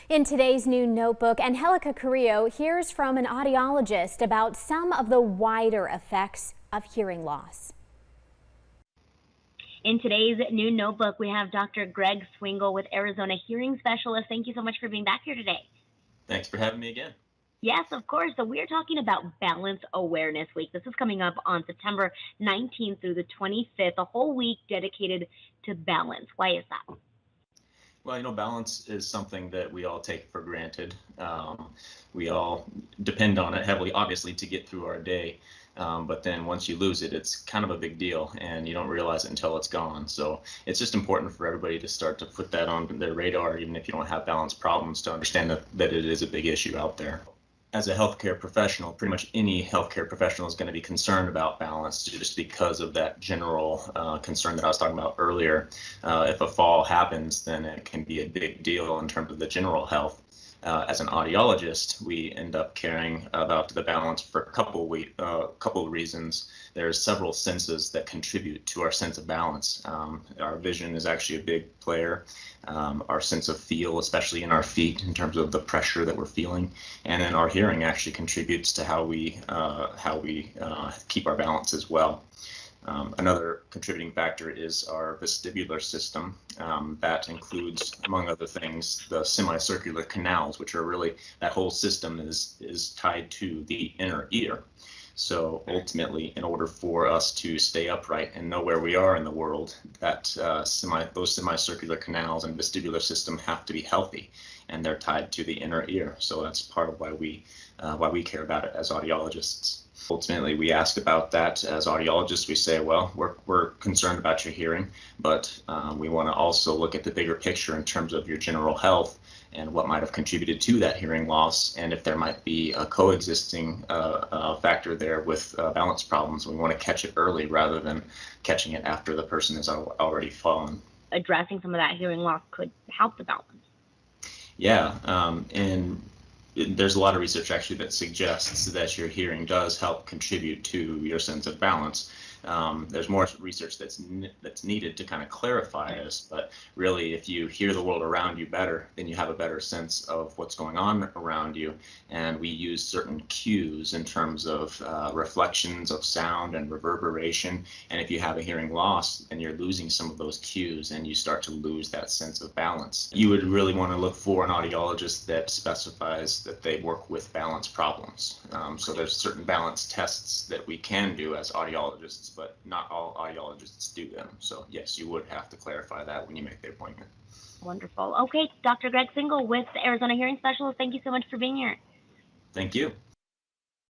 In today's new notebook, Angelica Carrillo hears from an audiologist about some of the wider effects of hearing loss. In today's new notebook, we have Dr. Greg Swingle with Arizona Hearing Specialist. Thank you so much for being back here today. Thanks for having me again. Yes, of course. So we're talking about Balance Awareness Week. This is coming up on September 19th through the 25th, a whole week dedicated to balance. Why is that? Well, balance is something that we all take for granted. We all depend on it heavily, obviously, to get through our day. But then once you lose it, it's kind of a big deal, and you don't realize it until it's gone. So it's just important for everybody to start to put that on their radar, even if you don't have balance problems, to understand that it is a big issue out there. As a healthcare professional, pretty much any healthcare professional is going to be concerned about balance just because of that general concern that I was talking about earlier. If a fall happens, then it can be a big deal in terms of the general health. As an audiologist, we end up caring about the balance for a couple of reasons. There's several senses that contribute to our sense of balance. Our vision is actually a big player. Our sense of feel, especially in our feet, in terms of the pressure that we're feeling, and then our hearing actually contributes to how we keep our balance as well. Another contributing factor is our vestibular system. That includes, among other things, the semicircular canals, which are really, that whole system is tied to the inner ear. So ultimately, in order for us to stay upright and know where we are in the world, those semicircular canals and vestibular system have to be healthy, and they're tied to the inner ear. So that's part of why we care about it as audiologists. Ultimately, we ask about that as audiologists. We say, well, we're concerned about your hearing, but we want to also look at the bigger picture in terms of your general health and what might have contributed to that hearing loss, and if there might be a coexisting factor there with balance problems. We want to catch it early rather than catching it after the person has already fallen. Addressing some of that hearing loss could help the balance. Yeah, and there's a lot of research actually that suggests that your hearing does help contribute to your sense of balance. There's more research that's needed to kind of clarify this, but really, if you hear the world around you better, then you have a better sense of what's going on around you. And we use certain cues in terms of reflections of sound and reverberation. And if you have a hearing loss and you're losing some of those cues, and you start to lose that sense of balance, you would really want to look for an audiologist that specifies that they work with balance problems. So there's certain balance tests that we can do as audiologists, but not all audiologists do them. So yes, you would have to clarify that when you make the appointment. Wonderful. Okay, Dr. Greg Swingle with the Arizona Hearing Specialist, thank you so much for being here. Thank you.